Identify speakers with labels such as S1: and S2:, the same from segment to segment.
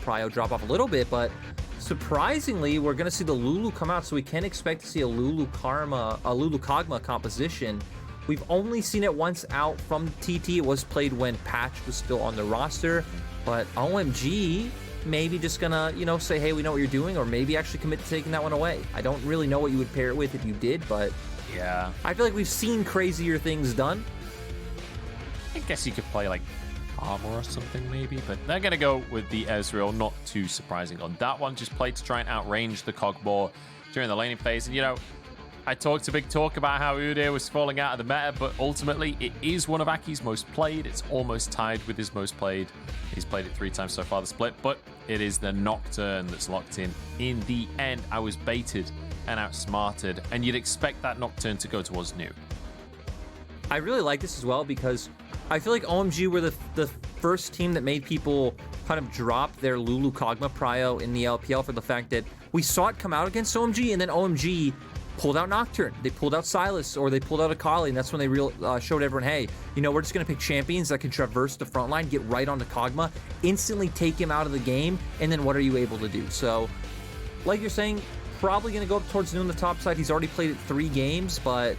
S1: prio drop off a little bit, but surprisingly, we're going to see the Lulu come out, so we can expect to see a Lulu kog'maw composition. We've only seen it once out from TT. It was played when Patch was still on the roster, but OMG maybe just gonna, you know, say, hey, we know what you're doing, or maybe actually commit to taking that one away. I don't really know what you would pair it with if you did, but
S2: yeah,
S1: I feel like we've seen crazier things done.
S2: I guess you could play like armor or something maybe, but they're gonna go with the Ezreal. Not too surprising on that one. Just played to try and outrange the kog'maw during the laning phase. And you know, I talked a big talk about how Udyr was falling out of the meta, but ultimately it is one of Aki's most played. It's almost tied with his most played. He's played it 3 times so far, the split, but it is the Nocturne that's locked in. In the end, I was baited and outsmarted, and you'd expect that Nocturne to go towards New.
S1: I really like this as well because I feel like OMG were the first team that made people kind of drop their Lulu kog'maw prio in the LPL for the fact that we saw it come out against OMG, and then OMG pulled out Nocturne, they pulled out Silas, or they pulled out Akali, and that's when they showed everyone, hey, you know, we're just going to pick champions that can traverse the front line, get right onto kog'maw, instantly take him out of the game, and then what are you able to do? So, like you're saying, probably going to go up towards New on the top side. He's already played it 3 games, but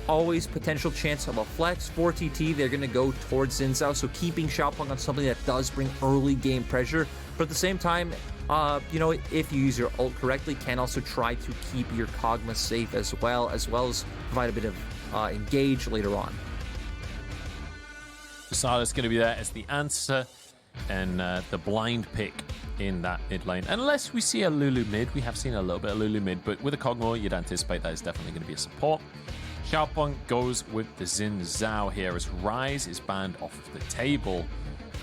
S1: always potential chance of a flex. For TT, they're going to go towards Zhao, so keeping Xiaopeng on something that does bring early game pressure, but at the same time, you know, if you use your ult correctly, can also try to keep your kog'maw safe as well as provide a bit of engage later on.
S2: Silas going to be there as the answer, and the blind pick in that mid lane. Unless we see a Lulu mid, we have seen a little bit of Lulu mid, but with a kog'maw, you'd anticipate that is definitely going to be a support. Xiaopeng goes with the Zhao here as Rise is banned off of the table.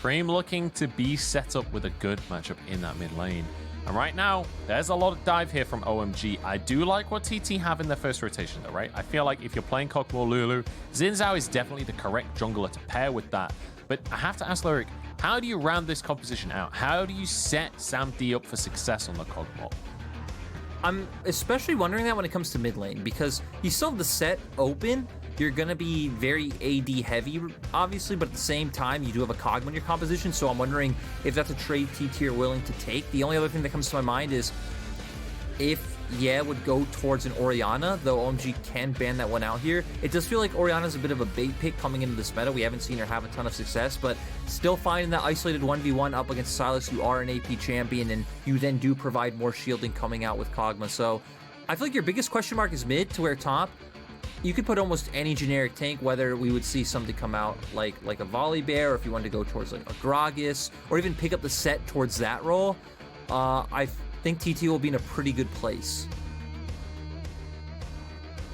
S2: Creme looking to be set up with a good matchup in that mid lane. And right now, there's a lot of dive here from OMG. I do like what TT have in their first rotation though, right? I feel like if you're playing kog'maw Lulu, Zhao is definitely the correct jungler to pair with that. But I have to ask Lyric, how do you round this composition out? How do you set Sam D up for success on the kog'maw?
S1: I'm especially wondering that when it comes to mid lane, because you still have the set open. You're going to be very AD heavy, obviously, but at the same time, you do have a kog'maw in your composition, so I'm wondering if that's a trade TT are willing to take. The only other thing that comes to my mind is if would go towards an Orianna, though OMG can ban that one out here. It does feel like Orianna's a bit of a bait pick coming into this meta. We haven't seen her have a ton of success, but still finding that isolated 1v1 up against Silas, you are an AP champion, and you then do provide more shielding coming out with kog'maw. So I feel like your biggest question mark is mid to where top. You could put almost any generic tank, whether we would see something come out like a Volibear, or if you wanted to go towards like a Gragas, or even pick up the set towards that role. I think TT will be in a pretty good place.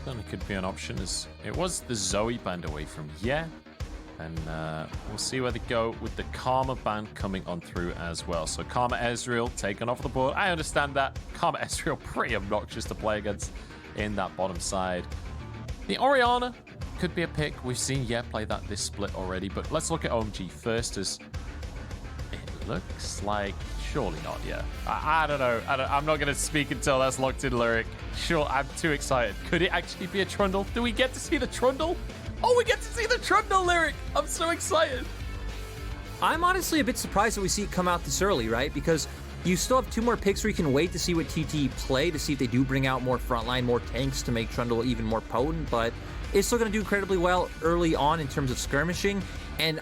S2: Certainly could be an option, as it was the Zoe banned away from and we'll see where they go with the Karma ban coming on through as well. So Karma Ezreal taken off the board. I understand that. Karma Ezreal pretty obnoxious to play against in that bottom side. The Orianna could be a pick. We've seen play that this split already, but let's look at OMG first, as it looks like surely not. I don't know. I'm not going to speak until that's locked in, Lyric. Sure, I'm too excited. Could it actually be a Trundle? Do we get to see the Trundle? Oh, we get to see the Trundle, Lyric. I'm so excited.
S1: I'm honestly a bit surprised that we see it come out this early, right? Because you still have 2 more picks where you can wait to see what TT play, to see if they do bring out more frontline, more tanks to make Trundle even more potent, but it's still going to do incredibly well early on in terms of skirmishing. And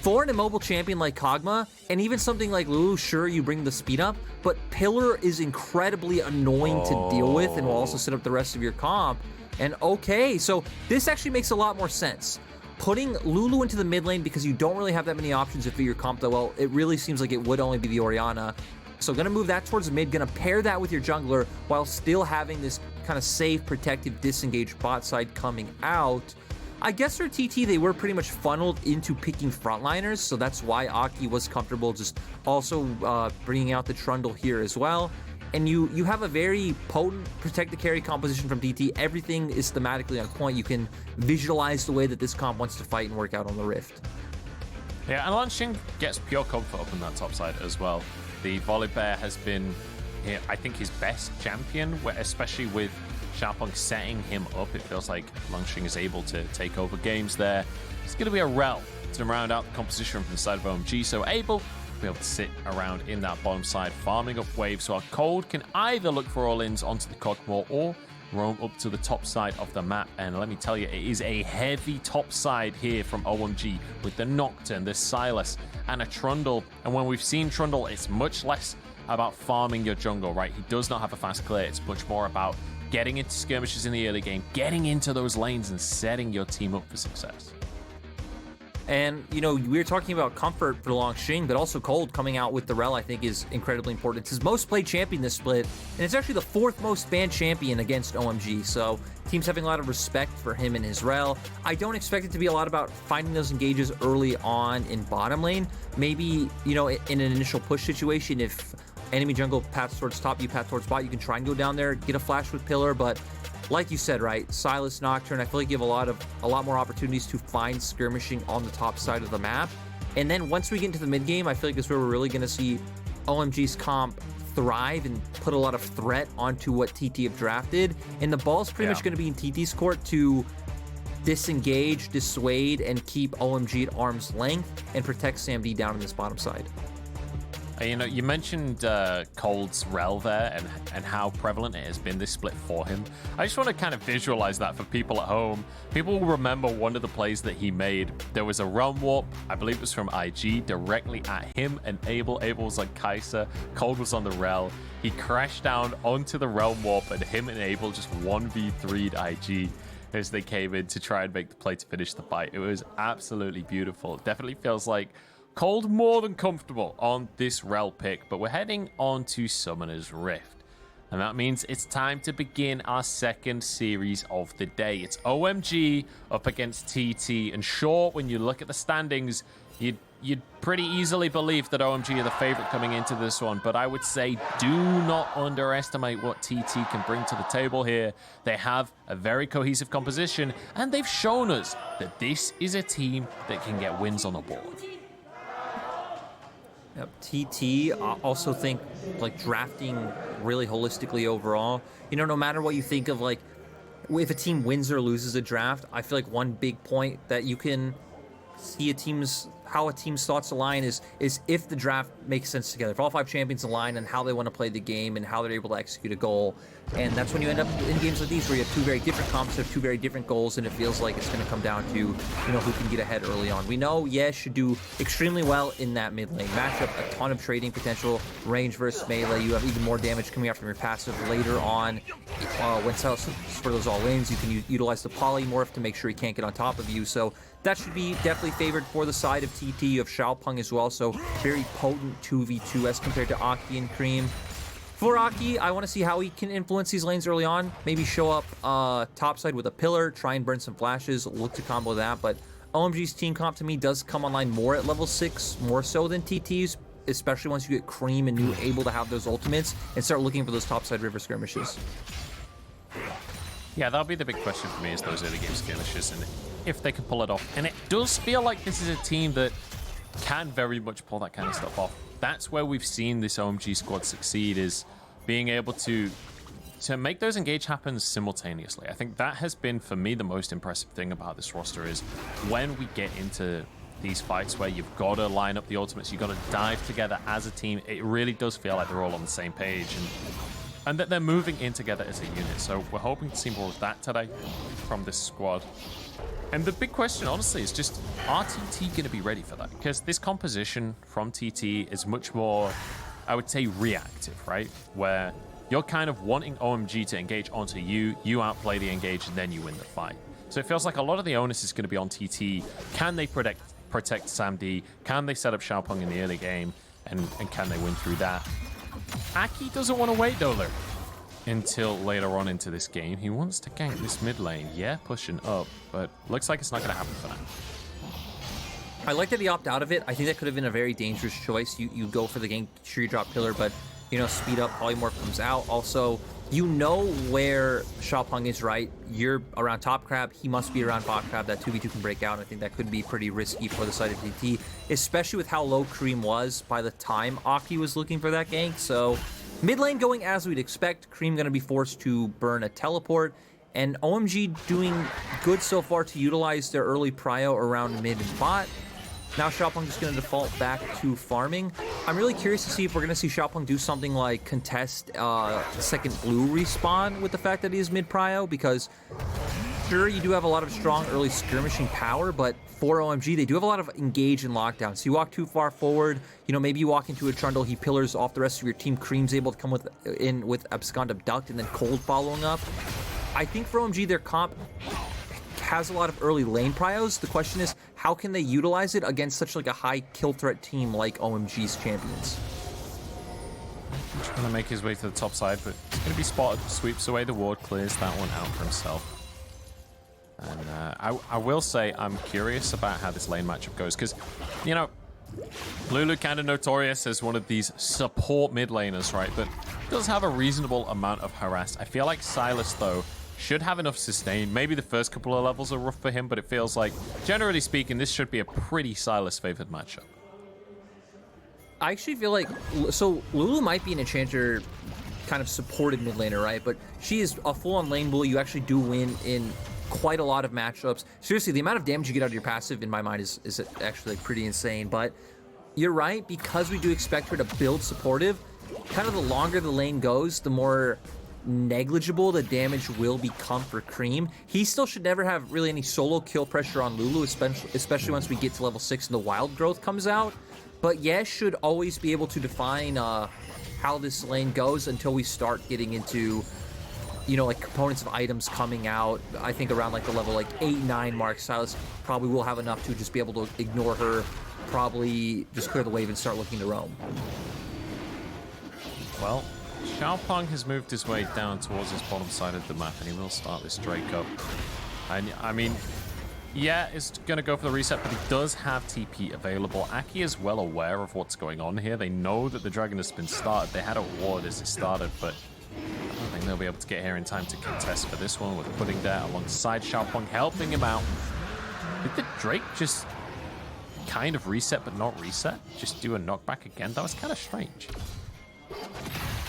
S1: for an immobile champion like kog'maw, and even something like Lulu, sure, you bring the speed up, but Pillar is incredibly annoying to deal with and will also set up the rest of your comp. And okay, so this actually makes a lot more sense. Putting Lulu into the mid lane because you don't really have that many options if you're your comp, though, well, it really seems like it would only be the Orianna. So gonna move that towards the mid, gonna pair that with your jungler while still having this kind of safe, protective, disengaged bot side coming out. I guess for TT, they were pretty much funneled into picking frontliners, so that's why Aki was comfortable just also bringing out the Trundle here as well. And you have a very potent protect the carry composition from TT. Everything is thematically on point. You can visualize the way that this comp wants to fight and work out on the Rift.
S2: Yeah, and Langx gets pure comfort up on that top side as well. The Volibear has been, I think, his best champion, especially with Xiaopeng setting him up. It feels like Langx is able to take over games there. It's going to be a Rell to round out the composition from the side of OMG, so able be able to sit around in that bottom side, farming up waves. So our Cold can either look for all-ins onto the kog'maw or roam up to the top side of the map. And let me tell you, it is a heavy top side here from OMG with the Nocturne, the Silas, and a Trundle. And when we've seen Trundle, it's much less about farming your jungle, right? He does not have a fast clear. It's much more about getting into skirmishes in the early game, getting into those lanes, and setting your team up for success.
S1: And, you know, we were talking about comfort for Langx, but also Cold coming out with the Rell, I think, is incredibly important. It's his most played champion this split, and it's actually the 4th most banned champion against OMG. So teams having a lot of respect for him and his Rell. I don't expect it to be a lot about finding those engages early on in bottom lane. Maybe, you know, in an initial push situation, if enemy jungle paths towards top, you path towards bot, you can try and go down there, get a flash with Pillar, but like you said, right, Silas, Nocturne, I feel like you have a lot more opportunities to find skirmishing on the top side of the map. And then once we get into the mid game, I feel like that's where we're really going to see OMG's comp thrive and put a lot of threat onto what TT have drafted. And the ball's pretty much going to be in TT's court to disengage, dissuade, and keep OMG at arm's length and protect SamD down in this bottom side.
S2: You know, you mentioned Cold's Rell there and how prevalent it has been this split for him. I just want to kind of visualize that for people at home. People will remember one of the plays that he made. There was a realm warp, I believe it was from IG, directly at him and Abel. Abel was like Kai'Sa, Cold was on the Rell. He crashed down onto the realm warp and him and Abel just 1v3'd IG as they came in to try and make the play to finish the fight. It was absolutely beautiful. It definitely feels like Cold more than comfortable on this Rell pick, but we're heading on to Summoner's Rift. And that means it's time to begin our second series of the day. It's OMG up against TT. And sure, when you look at the standings, you'd pretty easily believe that OMG are the favorite coming into this one. But I would say do not underestimate what TT can bring to the table here. They have a very cohesive composition, and they've shown us that this is a team that can get wins on the board.
S1: Yep. TT, also think like drafting really holistically overall. You know, no matter what you think of, like if a team wins or loses a draft, I feel like one big point that you can see how a team's thoughts align is if the draft makes sense together. If all 5 champions align and how they want to play the game and how they're able to execute a goal. And that's when you end up in games like these where you have 2 very different comps, have 2 very different goals, and it feels like it's going to come down to, you know, who can get ahead early on. We know Yes should do extremely well in that mid lane matchup, a ton of trading potential, range versus melee. You have even more damage coming out from your passive later on. When Sylas for those all-ins, you can utilize the polymorph to make sure he can't get on top of you. So that should be definitely favored for the side of TT. You have Xiaopeng as well, so very potent 2v2 as compared to Aki and Creme. For Aki, I want to see how he can influence these lanes early on. Maybe show up topside with a pillar, try and burn some flashes, look to combo that. But OMG's team comp to me does come online more at level 6, more so than TT's, especially once you get Creme and you able to have those ultimates and start looking for those topside river skirmishes.
S2: Yeah, that'll be the big question for me, is those early game skirmishes and if they can pull it off. And it does feel like this is a team that can very much pull that kind of stuff off. That's where we've seen this OMG squad succeed, is being able to make those engage happen simultaneously. I think that has been, for me, the most impressive thing about this roster is when we get into these fights where you've got to line up the ultimates, you've got to dive together as a team. It really does feel like they're all on the same page and that they're moving in together as a unit. So we're hoping to see more of that today from this squad. And the big question, honestly, is just, are TT going to be ready for that? Because this composition from TT is much more, I would say, reactive, right? Where you're kind of wanting OMG to engage onto you, you outplay the engage, and then you win the fight. So it feels like a lot of the onus is going to be on TT. Can they protect SamD? Can they set up Xiaopeng in the early game? And can they win through that? Aki doesn't want to wait, though, until later on into this game. He wants to gank this mid lane. Yeah, pushing up, but looks like it's not going to happen for now.
S1: I like that he opted out of it. I think that could have been a very dangerous choice. You go for the gank, sure you drop pillar, but, you know, speed up, polymorph comes out. Also, you know where Xiaopeng is, right? You're around top crab, he must be around bot crab. That 2v2 can break out, and I think that could be pretty risky for the side of TT, especially with how low Creme was by the time Aki was looking for that gank. So mid lane going as we'd expect. Creme going to be forced to burn a teleport, and OMG doing good so far to utilize their early prio around mid and bot. Now Xiaopeng just going to default back to farming. I'm really curious to see if we're going to see Xiaopeng do something like contest second blue respawn with the fact that he is mid-prio, because sure, you do have a lot of strong early skirmishing power, but for OMG, they do have a lot of engage and lockdown. So you walk too far forward, you know, maybe you walk into a Trundle, he pillars off the rest of your team, Creme's able to come with Abscond Abduct and then Cold following up. I think for OMG, their comp has a lot of early lane prios. The question is, how can they utilize it against such like a high kill threat team like OMG's champions?
S2: He's trying to make his way to the top side, but he's going to be spotted. Sweeps away the ward, clears that one out for himself. And I will say I'm curious about how this lane matchup goes, because, you know, Lulu kind of notorious as one of these support mid laners, right? But does have a reasonable amount of harass. I feel like Silas, though, should have enough sustain. Maybe the first couple of levels are rough for him, but it feels like, generally speaking, this should be a pretty Silas-favored matchup.
S1: I actually feel like, so Lulu might be an enchanter kind of supported mid laner, right? But she is a full-on lane bully. You actually do win in quite a lot of matchups. Seriously, the amount of damage you get out of your passive, in my mind, is actually pretty insane. But you're right, because we do expect her to build supportive, kind of the longer the lane goes, the more negligible the damage will become for Creme. He still should never have really any solo kill pressure on Lulu, especially once we get to level 6 and the wild growth comes out. But Yes should always be able to define how this lane goes until we start getting into, you know, like components of items coming out. I think around like the level like 8-9 mark, Silas probably will have enough to just be able to ignore her, probably just clear the wave and start looking to roam.
S2: Well, Xiaopeng has moved his way down towards his bottom side of the map, and he will start this Drake up. And I mean, yeah, it's going to go for the reset, but he does have TP available. Aki is well aware of what's going on here. They know that the dragon has been started. They had a ward as it started, but I don't think they'll be able to get here in time to contest for this one, with Pudding there alongside Xiaopeng, helping him out. Did the Drake just kind of reset but not reset? Just do a knockback again? That was kind of strange.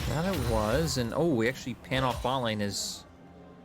S1: That it was, and oh, we actually pan off bot lane as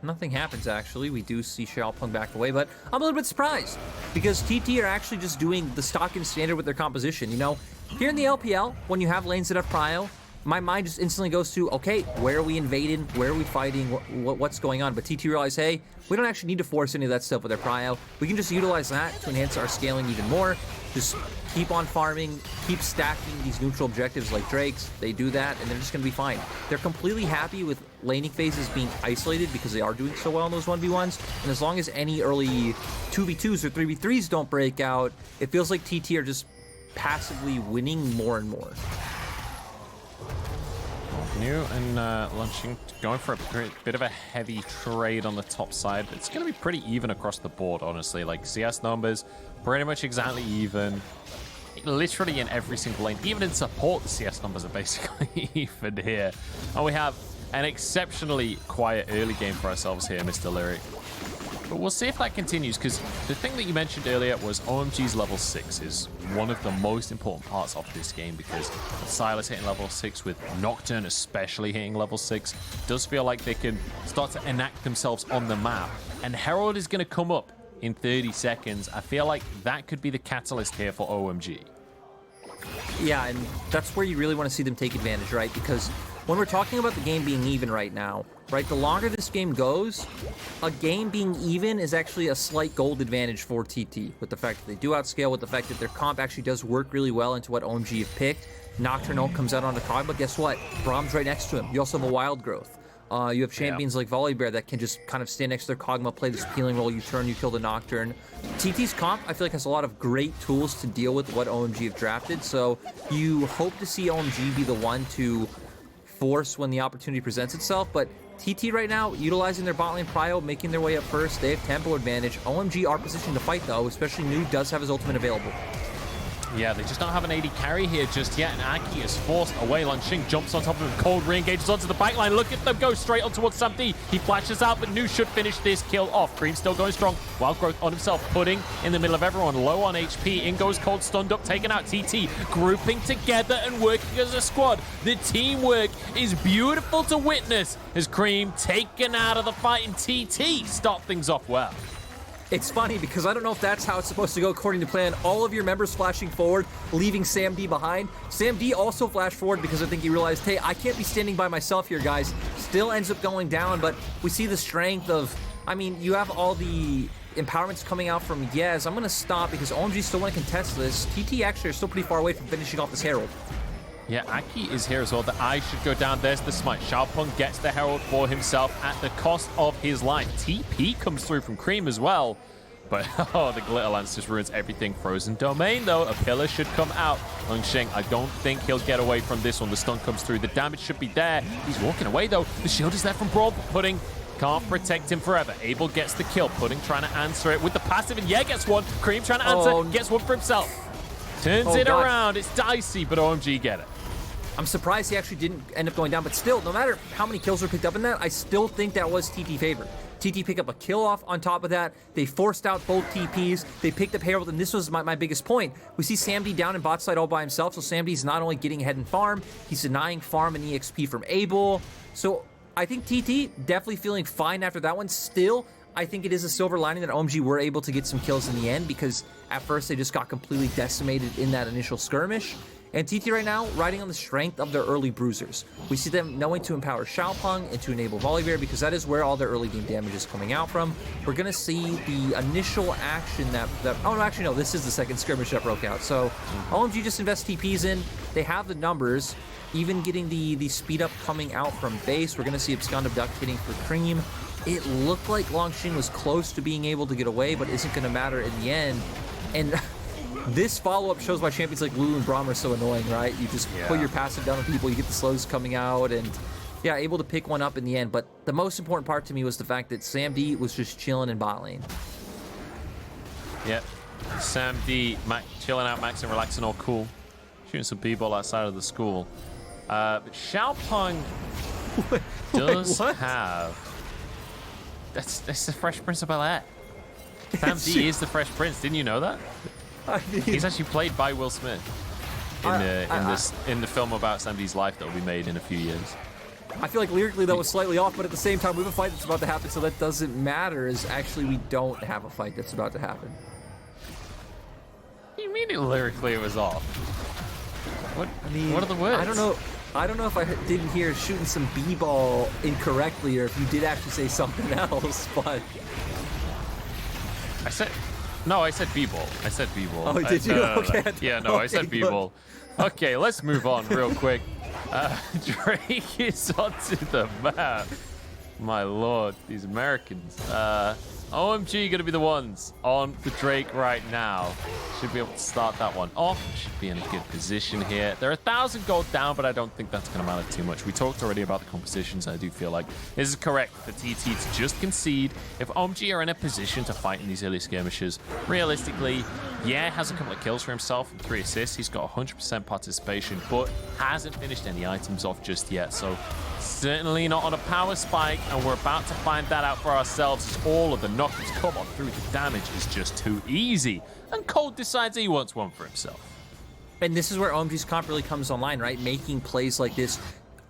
S1: nothing happens, actually. We do see Xiaopeng back away, but I'm a little bit surprised, because TT are actually just doing the stock and standard with their composition. You know, here in the LPL, when you have lanes that have prio, my mind just instantly goes to, okay, where are we invading? Where are we fighting? What's going on? But TT realized, hey, we don't actually need to force any of that stuff with our prio. We can just utilize that to enhance our scaling even more. Just keep on farming, keep stacking these neutral objectives like Drakes. They do that, and they're just going to be fine. They're completely happy with laning phases being isolated because they are doing so well in those 1v1s. And as long as any early 2v2s or 3v3s don't break out, it feels like TT are just passively winning more and more.
S2: New and launching, going for a bit of a heavy trade on the top side. It's going to be pretty even across the board, honestly. Like, CS numbers, pretty much exactly even. Literally in every single lane. Even in support, the CS numbers are basically even here. And we have an exceptionally quiet early game for ourselves here, Mr. Lyric. But we'll see if that continues, because the thing that you mentioned earlier was OMG's level 6 is one of the most important parts of this game, because Silas hitting level 6, with Nocturne especially hitting level 6, does feel like they can start to enact themselves on the map. And Herald is going to come up in 30 seconds. I feel like that could be the catalyst here for OMG.
S1: Yeah, and that's where you really want to see them take advantage, right? Because when we're talking about the game being even right now, right, the longer this game goes, a game being even is actually a slight gold advantage for TT, with the fact that they do outscale, with the fact that their comp actually does work really well into what OMG have picked. Nocturne comes out on the cog, but guess what? Braum's right next to him. You also have a wild growth. You have champions like Volibear that can just kind of stand next to their kog'maw, play this peeling role, you turn, you kill the Nocturne. TT's comp, I feel like, has a lot of great tools to deal with what OMG have drafted, so you hope to see OMG be the one to force when the opportunity presents itself, but TT right now, utilizing their bot lane prio, making their way up first. They have tempo advantage. OMG are positioned to fight, though, especially New does have his ultimate available.
S2: Yeah, they just don't have an AD carry here just yet, and Aki is forced away. Lanxing jumps on top of him, Cold re-engages onto the backline. Look at them go straight on towards Sam D. He flashes out, but New should finish this kill off. Creme still going strong. Wild growth on himself, Pudding in the middle of everyone, low on HP. In goes Cold, stunned up, taken out. TT grouping together and working as a squad. The teamwork is beautiful to witness as Creme taken out of the fight, and TT start things off well.
S1: It's funny because I don't know if that's how it's supposed to go according to plan. All of your members flashing forward, leaving Sam D behind. Sam D also flashed forward because I think he realized, hey, I can't be standing by myself here, guys. Still ends up going down, but we see the strength of, I mean, you have all the empowerments coming out from Yez. I'm going to stop because OMG still want to contest this. TT actually are still pretty far away from finishing off this Herald.
S2: Yeah, Aki is here as well. The eye should go down. There's the smite. Xiaopeng gets the Herald for himself at the cost of his life. TP comes through from Creme as well. But, oh, the Glitter Lance just ruins everything. Frozen Domain, though. A pillar should come out. Langx, I don't think he'll get away from this one. The stun comes through. The damage should be there. He's walking away, though. The shield is there from Braum. Pudding can't protect him forever. Abel gets the kill. Pudding trying to answer it with the passive, and yeah, gets one. Creme trying to answer. Gets one for himself. Turns it around. It's dicey, but OMG get it.
S1: I'm surprised he actually didn't end up going down, but still, no matter how many kills were picked up in that, I still think that was TT favor. TT picked up a kill off on top of that. They forced out both TPs. They picked up Herald, and this was my biggest point. We see Sam D down in bot side all by himself, so Sam D's not only getting ahead in farm, he's denying farm and EXP from Abel. So I think TT definitely feeling fine after that one. Still, I think it is a silver lining that OMG were able to get some kills in the end, because at first they just got completely decimated in that initial skirmish. And TT right now, riding on the strength of their early bruisers. We see them knowing to empower Xiaopeng and to enable Volibear, because that is where all their early game damage is coming out from. We're going to see the initial action that... Oh, no, actually, no, this is the second skirmish that broke out. So OMG just invests TPs in. They have the numbers, even getting the speed up coming out from base. We're going to see Abscond Duck hitting for Creme. It looked like Langx was close to being able to get away, but isn't going to matter in the end. And... this follow-up shows why champions like Lulu and Braum are so annoying, right? You just put your passive down on people, you get the slows coming out, and yeah, able to pick one up in the end. But the most important part to me was the fact that Sam D was just chilling in bot lane.
S2: Yep. Sam D chilling out, maxing, relaxing, all cool. Shooting some b-ball outside of the school. But Xiaopeng does have... That's the Fresh Prince of Bel-Air. Sam D is the Fresh Prince. Didn't you know that? I mean, he's actually played by Will Smith in the film about Sam D's life that will be made in a few years.
S1: I feel like lyrically that was slightly off, but at the same time, we have a fight that's about to happen, so that doesn't matter. Is actually we don't have a fight that's about to happen.
S2: What do you mean lyrically it was off? What? I mean, what are the words?
S1: I don't know. I don't know if I didn't hear shooting some b-ball incorrectly, or if you did actually say something else, but
S2: I said. No, I said b-ball. I said b-ball.
S1: Oh, did you? Okay.
S2: Yeah, no, I said b-ball. Okay, let's move on real quick. Drake is onto the map. My lord, these Americans. OMG gonna be the ones on the Drake right now. Should be able to start that one off. Should be in a good position here. They're 1,000 gold down, but I don't think that's gonna matter too much. We talked already about the compositions. I do feel like this is correct for TT to just concede. If OMG are in a position to fight in these early skirmishes, realistically, yeah, has a couple of kills for himself and 3 assists. He's got 100% participation, but hasn't finished any items off just yet. So certainly not on a power spike, and we're about to find that out for ourselves as all of the knockers come on through. The damage is just too easy, and Cold decides he wants one for himself.
S1: And this is where OMG's comp really comes online, right? Making plays like this.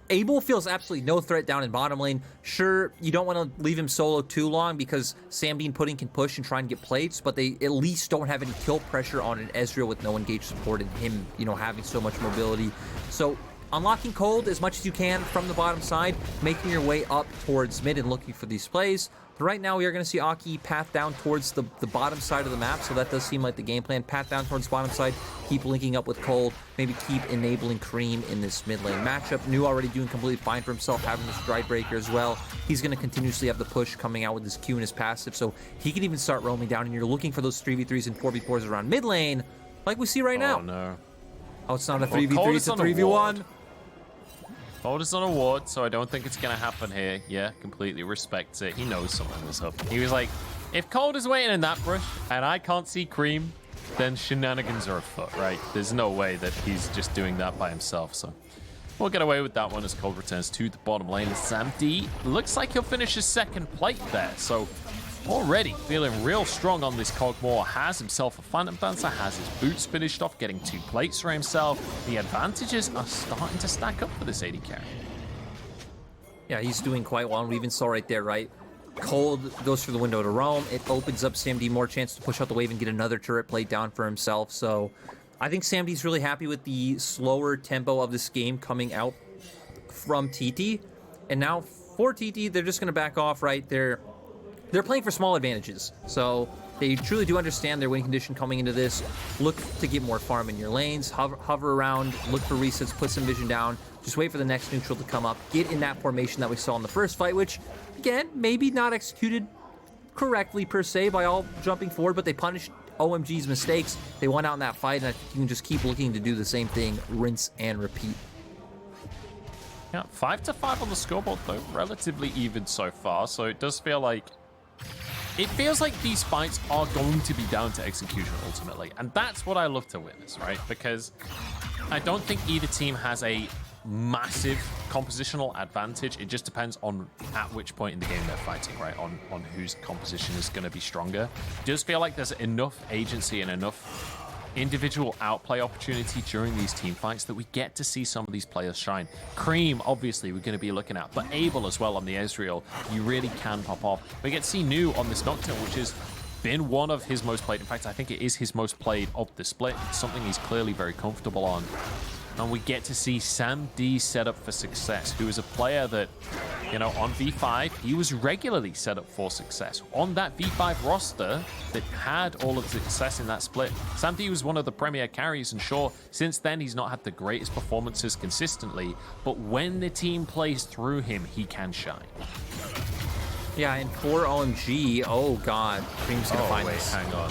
S1: Abel feels absolutely no threat down in bottom lane. Sure, you don't want to leave him solo too long because Sam D and Pudding can push and try and get plates, but they at least don't have any kill pressure on an Ezreal with no engaged support and him, you know, having so much mobility. So unlocking Cold as much as you can from the bottom side, making your way up towards mid and looking for these plays. But right now, we are going to see Aki path down towards the bottom side of the map, so that does seem like the game plan. Path down towards the bottom side, keep linking up with Cold, maybe keep enabling Creme in this mid lane matchup. New already doing completely fine for himself, having the Stride Breaker as well. He's going to continuously have the push coming out with his Q and his passive, so he can even start roaming down, and you're looking for those 3v3s and 4v4s around mid lane, like we see right now.
S2: Oh, no.
S1: Oh, it's not a 3v3, it's a 3v1.
S2: Cold is on a ward, so I don't think it's going to happen here. Yeah, completely respects it. He knows something was up. He was like, if Cold is waiting in that bush and I can't see Creme, then shenanigans are afoot, right? There's no way that he's just doing that by himself, so we'll get away with that one as Cold returns to the bottom lane. And Sam D looks like he'll finish his second plate there, so already feeling real strong on this kog'maw. Has himself a Phantom Dancer, has his boots finished off, getting 2 plates for himself. The advantages are starting to stack up for this AD carry.
S1: Yeah, he's doing quite well, and we even saw right there, right? Cold goes through the window to roam. It opens up SamD more chance to push out the wave and get another turret plate down for himself. So I think SamD's really happy with the slower tempo of this game coming out from TT. And now for TT, they're just going to back off, right? They're playing for small advantages. So they truly do understand their win condition coming into this. Look to get more farm in your lanes, hover around, look for resets, put some vision down. Just wait for the next neutral to come up. Get in that formation that we saw in the first fight, which, again, maybe not executed correctly per se by all jumping forward, but they punished OMG's mistakes. They won out in that fight, and I think you can just keep looking to do the same thing, rinse and repeat.
S2: Yeah, 5-5 on the scoreboard, though. Relatively even so far, so it does feel like... It feels like these fights are going to be down to execution, ultimately. And that's what I love to witness, right? Because I don't think either team has a massive compositional advantage. It just depends on at which point in the game they're fighting, right? On whose composition is going to be stronger. It does feel like there's enough agency and enough individual outplay opportunity during these team fights that we get to see some of these players shine. Creme, obviously, we're going to be looking at, but Abel as well on the Ezreal, you really can pop off. We get to see New on this Nocturne, which has been one of his most played. In fact, I think it is his most played of the split. It's something he's clearly very comfortable on. And we get to see SamD set up for success, who is a player that, you know, on V5, he was regularly set up for success. On that V5 roster that had all of the success in that split, SamD was one of the premier carries, and sure, since then he's not had the greatest performances consistently, but when the team plays through him, he can shine.
S1: Yeah, and for OMG, oh god, Creme's gonna find this.
S2: Hang on.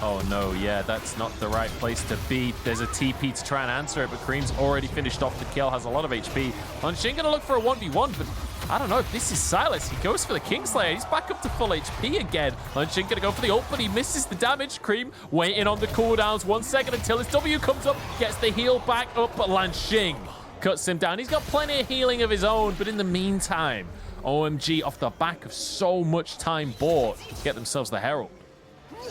S2: Oh no, yeah, that's not the right place to be. There's a TP to try and answer it, but Creme's already finished off the kill, has a lot of HP. Langshin gonna look for a 1v1, but I don't know if this is Silas. He goes for the Kingslayer. He's back up to full HP again. Langshin gonna go for the ult, but he misses the damage. Creme waiting on the cooldowns 1 second until his W comes up, gets the heal back up, but Langshin cuts him down. He's got plenty of healing of his own, but in the meantime, OMG, off the back of so much time bought, get themselves the Herald.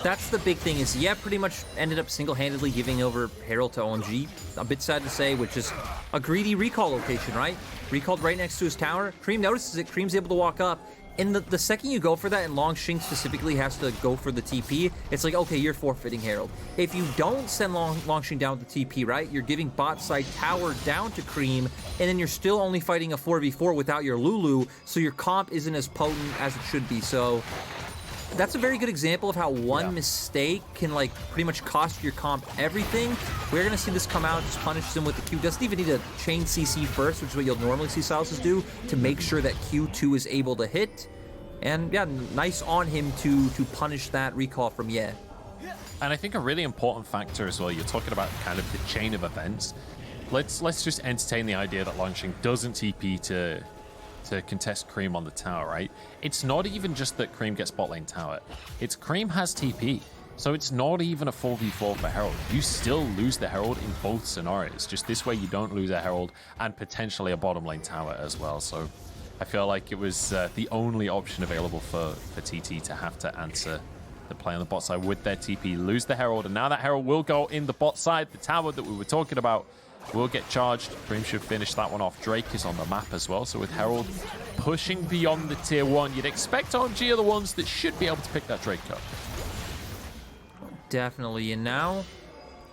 S1: That's the big thing is, yeah, pretty much ended up single-handedly giving over Herald to OMG. A bit sad to say, which is a greedy recall location, right? Recalled right next to his tower. Creme notices it. Creme's able to walk up. And the second you go for that, and Langshin specifically has to go for the TP, it's like, okay, you're forfeiting Herald. If you don't send Langshin down with the TP, right, you're giving bot side tower down to Creme, and then you're still only fighting a 4v4 without your Lulu, so your comp isn't as potent as it should be. So that's a very good example of how one mistake can, like, pretty much cost your comp everything. We're going to see this come out, just punishes him with the Q. Doesn't even need a chain CC first, which is what you'll normally see Silas do, to make sure that Q2 is able to hit. And, yeah, nice on him to punish that recall from Ye.
S2: And I think a really important factor as well, you're talking about kind of the chain of events. Let's just entertain the idea that Langshin doesn't TP to contest Creme on the tower, right? It's not even just that Creme gets bot lane tower. It's Creme has TP. So it's not even a 4v4 for Herald. You still lose the Herald in both scenarios. Just this way you don't lose a Herald and potentially a bottom lane tower as well. So I feel like it was the only option available for TT to have to answer the play on the bot side with their TP. Lose the Herald, and now that Herald will go in the bot side. The tower that we were talking about will get charged. Creme should finish that one off. Drake is on the map as well. So with Herald pushing beyond the tier 1, you'd expect OMG are the ones that should be able to pick that Drake up.
S1: Definitely. And now,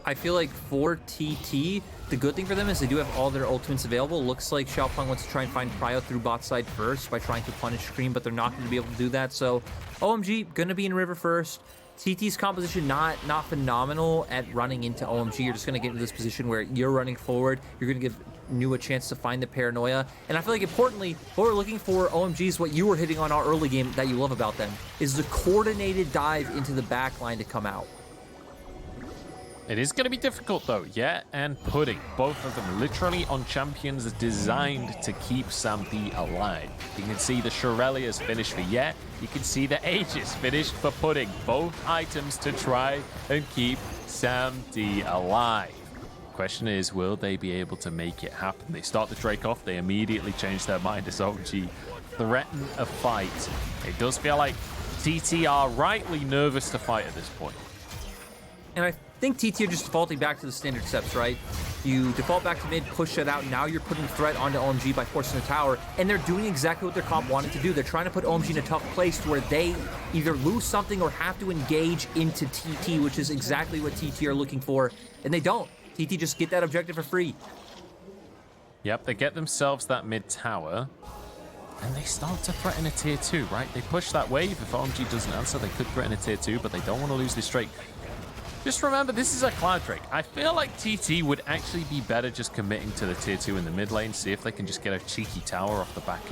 S1: I feel like for TT, the good thing for them is they do have all their ultimates available. Looks like Xiaopeng wants to try and find Prio through bot side first by trying to punish Creme, but they're not going to be able to do that. So OMG going to be in river first. TT's composition not phenomenal at running into OMG. You're just going to get into this position where you're running forward. You're going to give New a chance to find the paranoia. And I feel like, importantly, what we're looking for OMG is what you were hitting on our early game that you love about them, is the coordinated dive into the back line to come out.
S2: It is going to be difficult, though. Yeah, and Pudding, both of them literally on champions designed to keep SamD alive. You can see the Shurelia's finish for Yeah. You can see the Aegis finish for Pudding. Both items to try and keep SamD alive. Question is, will they be able to make it happen? They start the Drake off. They immediately change their mind as OMG threaten a fight. It does feel like TT are rightly nervous to fight at this point.
S1: And I think TT are just defaulting back to the standard steps, right? You default back to mid, push it out. Now you're putting threat onto OMG by forcing the tower, and they're doing exactly what their comp wanted to do. They're trying to put OMG in a tough place to where they either lose something or have to engage into TT, which is exactly what TT are looking for, and they don't. TT just get that objective for free.
S2: Yep, they get themselves that mid tower, and they start to threaten a tier 2, right? They push that wave. If OMG doesn't answer, they could threaten a tier 2, but they don't want to lose this Drake. Just remember, this is a Cloud Drake. I feel like TT would actually be better just committing to the tier 2 in the mid lane, see if they can just get a cheeky tower off the back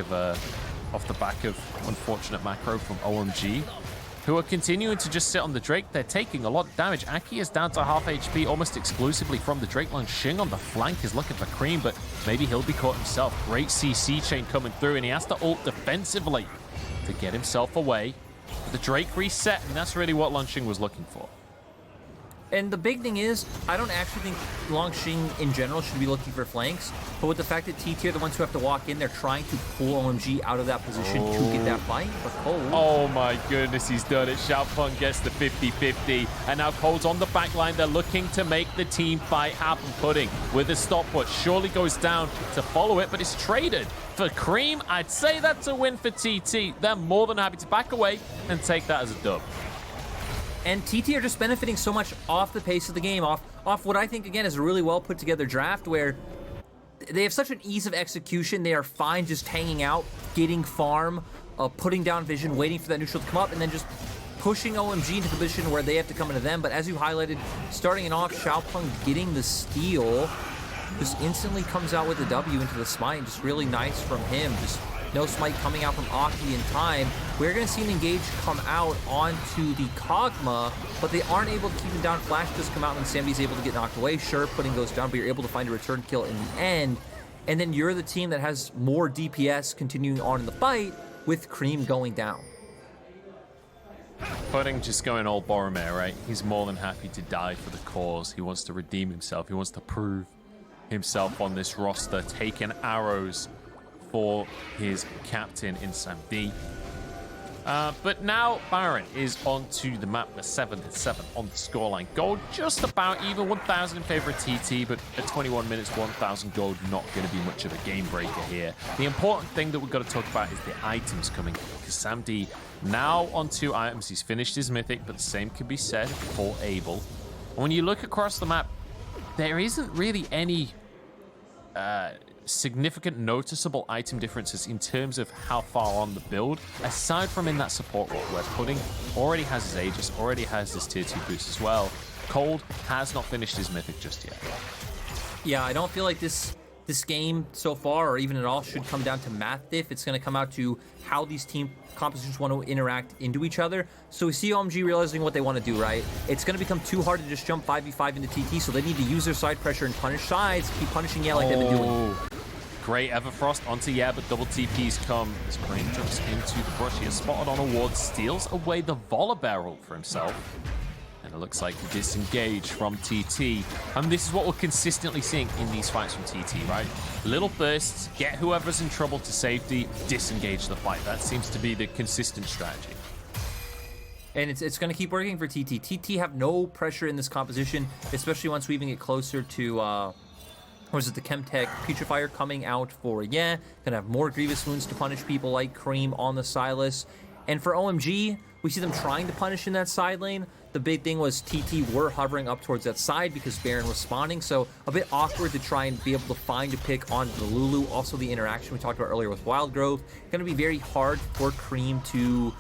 S2: of unfortunate macro from OMG, who are continuing to just sit on the Drake. They're taking a lot of damage. Aki is down to half HP almost exclusively from the Drake. Langx on the flank is looking for Creme, but maybe he'll be caught himself. Great CC chain coming through, and he has to ult defensively to get himself away. The Drake reset, and that's really what Langx was looking for.
S1: And the big thing is, I don't actually think Langx in general should be looking for flanks, but with the fact that TT are the ones who have to walk in, they're trying to pull OMG out of that position to get that fight. But Cole...
S2: Oh my goodness, he's done it. Xiaopeng gets the 50-50, and now Cole's on the back line. They're looking to make the team fight happen. Pudding with a stopwatch surely goes down to follow it, but it's traded for Creme. I'd say that's a win for TT. They're more than happy to back away and take that as a dub.
S1: And TT are just benefiting so much off the pace of the game, off what I think, again, is a really well put together draft where they have such an ease of execution. They are fine just hanging out, getting farm, putting down vision, waiting for that neutral to come up, and then just pushing OMG into the position where they have to come into them. But as you highlighted, starting it off, Xiaopeng getting the steal, just instantly comes out with the W into the smite. Just really nice from him. Just no smite coming out from Aki in time. We're going to see an engage come out onto the kog'maw, but they aren't able to keep him down. Flash does come out, and Samdi's able to get knocked away. Sure, Pudding goes down, but you're able to find a return kill in the end. And then you're the team that has more DPS continuing on in the fight with Creme going down.
S2: Pudding just going all Boromir, right? He's more than happy to die for the cause. He wants to redeem himself. He wants to prove himself on this roster, taking arrows for his captain in Samdi. But now Baron is onto the map with 7-7 on the scoreline. Gold just about even, 1,000 in favor of TT, but at 21 minutes, 1,000 gold, not going to be much of a game breaker here. The important thing that we've got to talk about is the items coming, because Samdi now on 2 items. He's finished his mythic, but the same can be said for Abel. And when you look across the map, there isn't really any significant noticeable item differences in terms of how far on the build, aside from in that support role where Pudding already has his Aegis, already has this tier 2 boost as well. Cold has not finished his mythic just yet.
S1: Yeah, I don't feel like this game so far, or even at all, should come down to math diff. It's going to come out to how these team compositions want to interact into each other. So we see OMG realizing what they want to do, right? It's going to become too hard to just jump 5v5 into TT, so they need to use their side pressure and punish sides, keep punishing like they've been doing.
S2: Great Everfrost onto but double TPs come as Creme jumps into the brush. He is spotted on a ward, steals away the Volibear ult for himself. And it looks like a disengage from TT. And this is what we're consistently seeing in these fights from TT, right? Little bursts, get whoever's in trouble to safety, disengage the fight. That seems to be the consistent strategy.
S1: And it's going to keep working for TT. TT have no pressure in this composition, especially once we even get closer to... or is it the Chemtech Putrefier coming out for, gonna have more Grievous Wounds to punish people like Creme on the Silas. And for OMG, we see them trying to punish in that side lane. The big thing was TT were hovering up towards that side because Baron was spawning, so a bit awkward to try and be able to find a pick on the Lulu. Also the interaction we talked about earlier with Wildgrove. Gonna be very hard for Creme to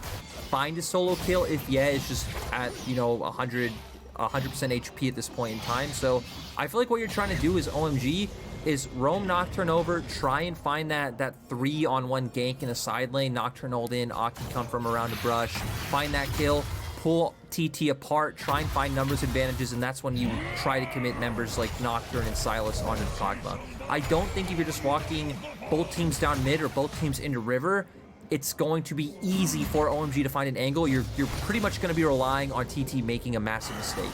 S1: find a solo kill if it's just at, 100% HP at this point in time. So I feel like what you're trying to do is OMG is roam Nocturne over, try and find that 3-on-1 gank in a side lane. Nocturne hold in, Aki come from around a brush, find that kill, pull TT apart, try and find numbers advantages, and that's when you try to commit members like Nocturne and Silas onto the kog'maw. I don't think if you're just walking both teams down mid or both teams into river, it's going to be easy for OMG to find an angle. You're pretty much going to be relying on TT making a massive mistake.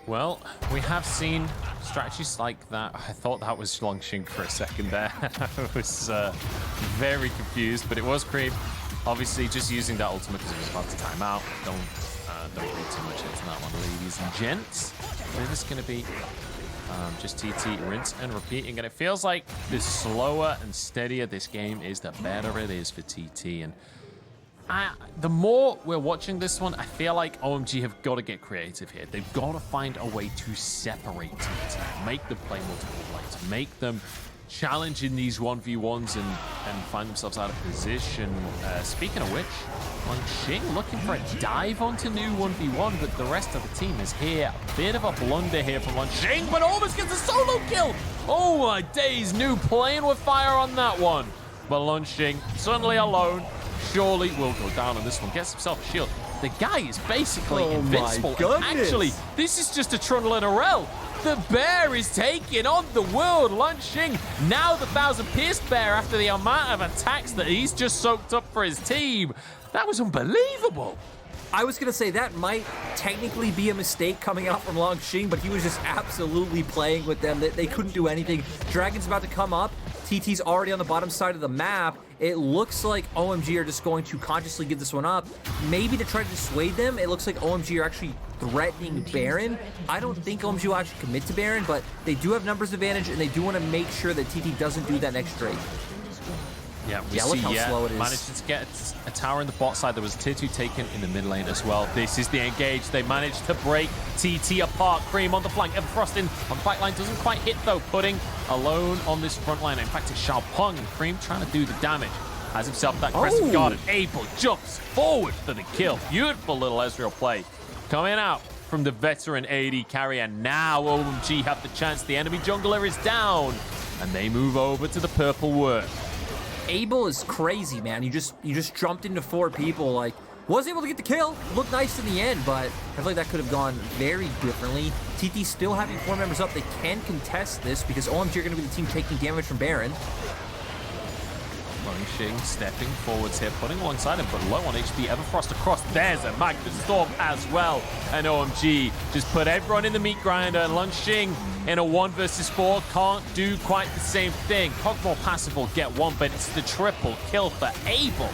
S2: Well, we have seen strategies like that. I thought that was Langx for a second there. I was very confused, but it was Creme. Obviously, just using that ultimate because it was about to time out. don't read too much into that one, ladies and gents. Then it's going to be just TT, rinse and repeating. And it feels like the slower and steadier this game is, the better it is for TT. And the more we're watching this one, I feel like OMG have got to get creative here. They've got to find a way to separate TT, make them play multiple lanes, make them challenge in these 1v1s and find themselves out of position. Speaking of which, Langx looking for a dive onto new 1v1, but the rest of the team is here. A bit of a blunder here from Langx, but almost gets a solo kill. Oh my days, new playing with fire on that one. But Langx suddenly alone, surely will go down on this one. Gets himself a shield. The guy is basically invincible. Actually, this is just a Trundle and a Rell. The bear is taking on the world. Langx, now the 1,000 pierced bear after the amount of attacks that he's just soaked up for his team. That was unbelievable.
S1: I was going to say that might technically be a mistake coming out from Langx, but he was just absolutely playing with them. They couldn't do anything. Dragon's about to come up. TT's already on the bottom side of the map. It looks like OMG are just going to consciously give this one up. Maybe to try to dissuade them, it looks like OMG are actually threatening Baron. I don't think OMG will actually commit to Baron, but they do have numbers advantage, and they do want to make sure that TT doesn't do that next Drake.
S2: Yeah, we see,
S1: look how slow it is.
S2: Managed to get a tower in the bot side. There was a tier 2 taken in the mid lane as well. This is the engage. They managed to break TT apart. Creme on the flank. Everfrost in on back line. Doesn't quite hit, though. Putting alone on this front line. In fact, it's Xiaopeng. Creme trying to do the damage. Has himself that Crescent Garden. Abel jumps forward for the kill. Beautiful little Ezreal play. Coming out from the veteran AD carrier. Now OMG have the chance. The enemy jungler is down. And they move over to the purple word.
S1: Abel is crazy, man. You just jumped into 4 people. Like, was able to get the kill. Looked nice in the end, but I feel like that could have gone very differently. TT still having 4 members up. They can contest this because OMG are going to be the team taking damage from Baron.
S2: Langx stepping forwards here, putting alongside him, but low on HP. Everfrost across. There's a Magnet Storm as well. And OMG just put everyone in the meat grinder. And Langx in a 1 versus 4 can't do quite the same thing. kog'maw passive will get one, but it's the triple kill for Abel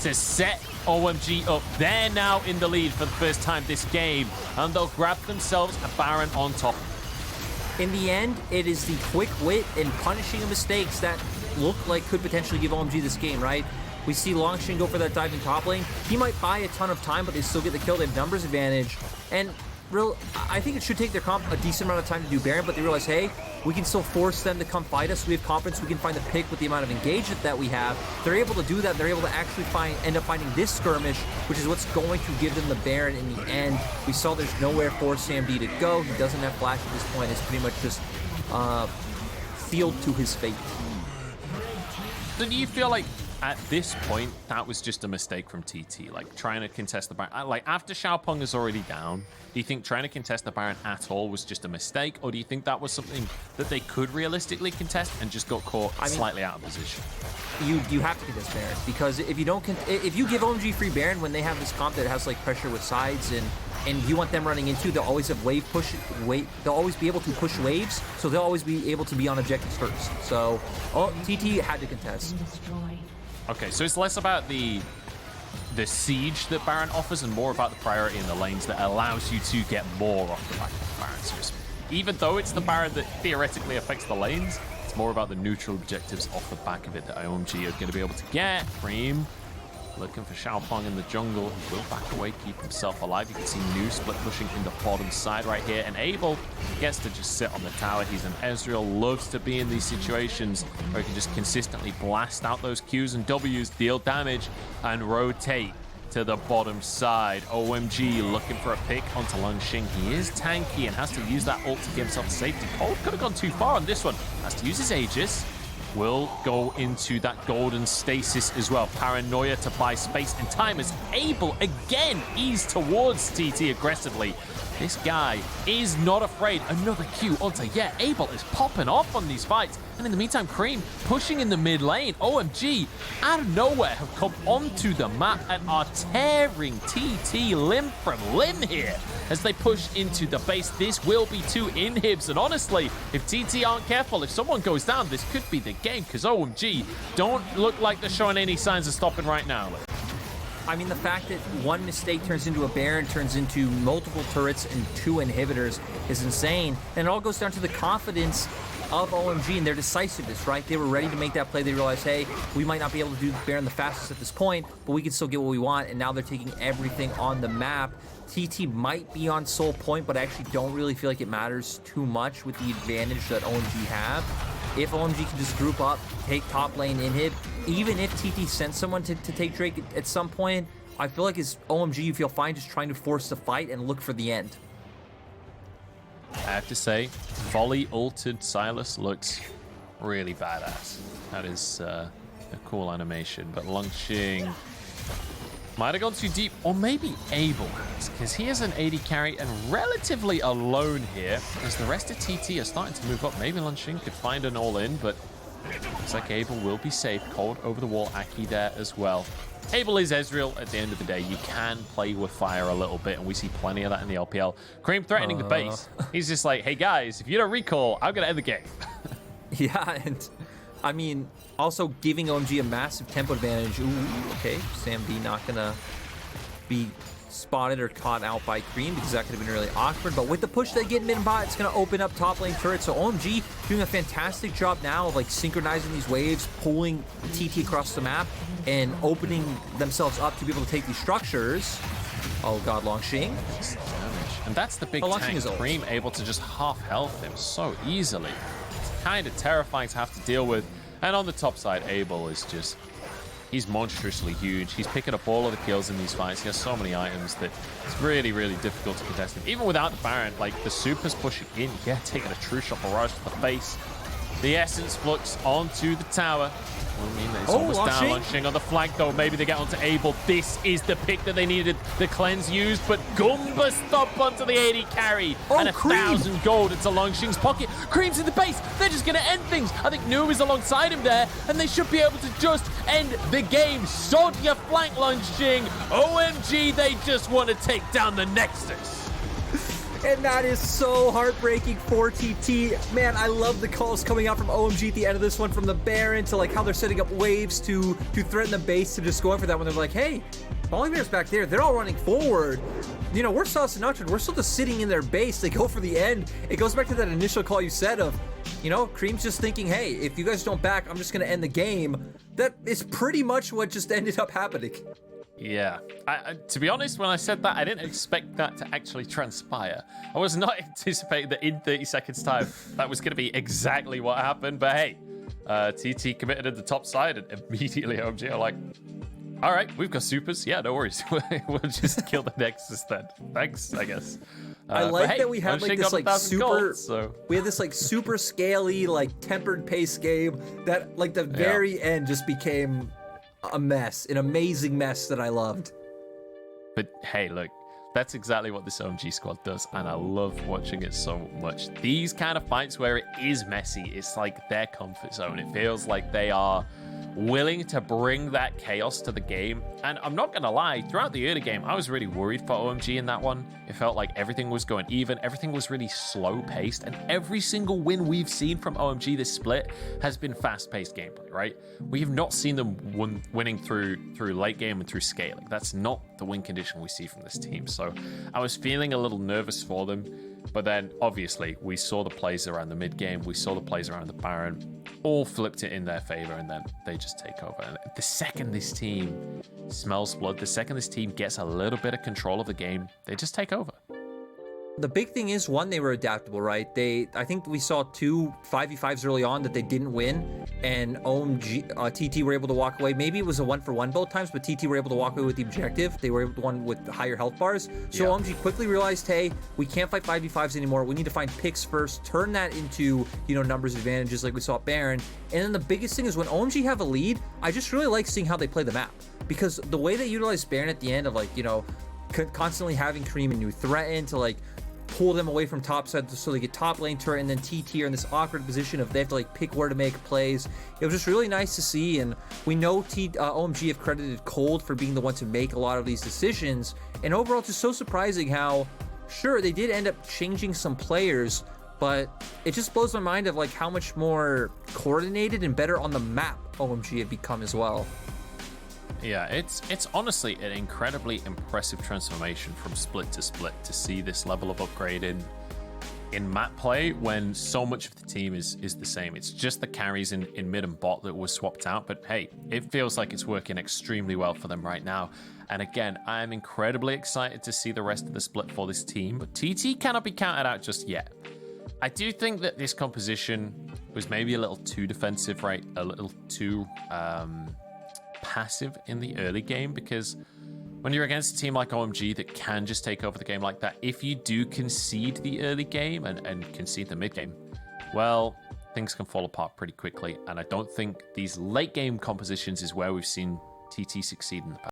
S2: to set OMG up. They're now in the lead for the first time this game, and they'll grab themselves a Baron on top.
S1: In the end, it is the quick wit and punishing of mistakes that look like could potentially give OMG this game, right? We see Langx go for that dive in top lane. He might buy a ton of time, but they still get the kill. They have numbers advantage. And I think it should take their comp a decent amount of time to do Baron, but they realize, hey, we can still force them to come fight us. We have confidence we can find the pick with the amount of engagement that we have. They're able to do that. They're able to actually end up finding this skirmish, which is what's going to give them the Baron in the end. We saw there's nowhere for SamD to go. He doesn't have flash at this point. It's pretty much just field to his fate.
S2: So do you feel like at this point that was just a mistake from TT, like trying to contest the Baron? Like after Xiaopeng is already down, do you think trying to contest the Baron at all was just a mistake, or do you think that was something that they could realistically contest and just got caught slightly out of position?
S1: You have to contest Baron, because if you don't, if you give OMG free Baron when they have this comp that has like pressure with sides and you want them running into, they'll always have they'll always be able to push waves, so they'll always be able to be on objectives first. So TT had to contest.
S2: Okay, so it's less about the siege that Baron offers and more about the priority in the lanes that allows you to get more off the back of the Baron. So even though it's the Baron that theoretically affects the lanes, it's more about the neutral objectives off the back of it that OMG are going to be able to get. Creme looking for Xiaopeng in the jungle. He will back away, keep himself alive. You can see New split pushing in the bottom side right here. And Abel gets to just sit on the tower. He's an Ezreal, loves to be in these situations where he can just consistently blast out those Qs and Ws, deal damage, and rotate to the bottom side. OMG looking for a pick onto Langx. He is tanky and has to use that ult to give himself safety. Cold could have gone too far on this one. Has to use his Aegis. Will go into that golden stasis as well. Paranoia to buy space and time as Abel again ease towards TT aggressively. This guy is not afraid. Another Q onto, yeah, Abel is popping off on these fights. And in the meantime, Creme pushing in the mid lane. OMG, out of nowhere, have come onto the map and are tearing TT limb from limb here as they push into the base. This will be 2 inhibs. And honestly, if TT aren't careful, if someone goes down, this could be the game, because OMG don't look like they're showing any signs of stopping right now.
S1: I mean, the fact that one mistake turns into a Baron, turns into multiple turrets and 2 inhibitors is insane. And it all goes down to the confidence of OMG and their decisiveness, right? They were ready to make that play. They realized, hey, we might not be able to do the Baron the fastest at this point, but we can still get what we want. And now they're taking everything on the map. TT might be on sole point, but I actually don't really feel like it matters too much with the advantage that OMG have. If OMG can just group up, take top lane inhib, even if TT sends someone to take Drake at some point, I feel like as OMG you feel fine just trying to force the fight and look for the end.
S2: I have to say, volley altered Silas looks really badass. That is a cool animation, but Langx might have gone too deep, or maybe Abel has, because he is an AD carry and relatively alone here, as the rest of TT are starting to move up. Maybe Langx could find an all-in, but looks like Abel will be safe. Cold over the wall, Aki there as well. Abel is Ezreal at the end of the day. You can play with fire a little bit, and we see plenty of that in the LPL. Creme threatening the base. He's just like, hey guys, if you don't recall, I'm going to end the game.
S1: Yeah, and I mean, also giving OMG a massive tempo advantage. Ooh, okay, Sam B not gonna be spotted or caught out by Creme because that could have been really awkward. But with the push they get mid bot, it's gonna open up top lane turret. So OMG doing a fantastic job now of like synchronizing these waves, pulling TT across the map, and opening themselves up to be able to take these structures. Oh god, Langx.
S2: And that's the big tank. Creme able to just half health him so easily. Kind of terrifying to have to deal with. And on the top side, Abel is just, he's monstrously huge. He's picking up all of the kills in these fights. He has so many items that it's really, really difficult to contest him. Even without the Baron, like the Super's pushing in, yeah, taking a true shot barrage to the face. The Essence Flux onto the tower. Well, I mean, it's almost down. Langx on the flank, though. Maybe they get onto Abel. This is the pick that they needed. The cleanse used, but Gumba stop onto the AD carry. And 1,000 gold into Langx's pocket. Creme's in the base. They're just going to end things. I think Nu is alongside him there, and they should be able to just end the game. Sod your flank, Langx. OMG, they just want to take down the Nexus.
S1: And that is so heartbreaking for TT. Man, I love the calls coming out from OMG at the end of this one, from the Baron to like how they're setting up waves to threaten the base, to just going for that one. They're like, hey, Volibear's back there. They're all running forward. You know, we're Sylas and Nocturne. We're still just sitting in their base. They go for the end. It goes back to that initial call you said of, you know, Creme's just thinking, hey, if you guys don't back, I'm just going to end the game. That is pretty much what just ended up happening.
S2: Yeah, to be honest, when I said that, I didn't expect that to actually transpire. I was not anticipating that in 30 seconds time, that was going to be exactly what happened. But hey, TT committed at the top side, and immediately OMG are like, all right, we've got supers. Yeah, no worries. We'll just kill the Nexus then. Thanks, I guess.
S1: I like that we had like this like super, we had this like super scaly, like tempered pace game that like the very end just became a mess, an amazing mess that I loved.
S2: But hey, look, that's exactly what this OMG squad does, and I love watching it so much. These kind of fights where it is messy, it's like their comfort zone. It feels like they are willing to bring that chaos to the game. And I'm not gonna lie, throughout the early game, I was really worried for OMG in that one. It felt like everything was going even, everything was really slow paced, and every single win we've seen from OMG this split has been fast paced gameplay, right? We have not seen them winning through late game and through scaling. That's not the win condition we see from this team. So I was feeling a little nervous for them. But then, obviously, we saw the plays around the mid game. We saw the plays around the Baron. All flipped it in their favor, and then they just take over. And the second this team smells blood, the second this team gets a little bit of control of the game, they just take over.
S1: The big thing is, one, they were adaptable, right? I think we saw 2 5v5s early on that they didn't win, and TT were able to walk away. Maybe it was a 1-for-1 both times, but TT were able to walk away with the objective. They were able to win with higher health bars. So OMG quickly realized, hey, we can't fight 5v5s anymore. We need to find picks first, turn that into, you know, numbers advantages like we saw at Baron. And then the biggest thing is when OMG have a lead, I just really like seeing how they play the map, because the way they utilize Baron at the end of, like, you know, constantly having Creme and Nu threaten to like pull them away from top side so they get top lane turret, and then TT are in this awkward position of they have to like pick where to make plays. It was just really nice to see, and we know OMG have credited Cold for being the one to make a lot of these decisions, and overall it's just so surprising how, sure, they did end up changing some players, but it just blows my mind of like how much more coordinated and better on the map OMG have become as well.
S2: Yeah, it's honestly an incredibly impressive transformation from split to split to see this level of upgrade in map play when so much of the team is the same. It's just the carries in mid and bot that was swapped out, but hey, it feels like it's working extremely well for them right now. And again, I am incredibly excited to see the rest of the split for this team, but TT cannot be counted out just yet. I do think that this composition was maybe a little too defensive, right? A little too passive in the early game, because when you're against a team like OMG that can just take over the game like that, if you do concede the early game and concede the mid game, well, things can fall apart pretty quickly. And I don't think these late game compositions is where we've seen TT succeed in the past.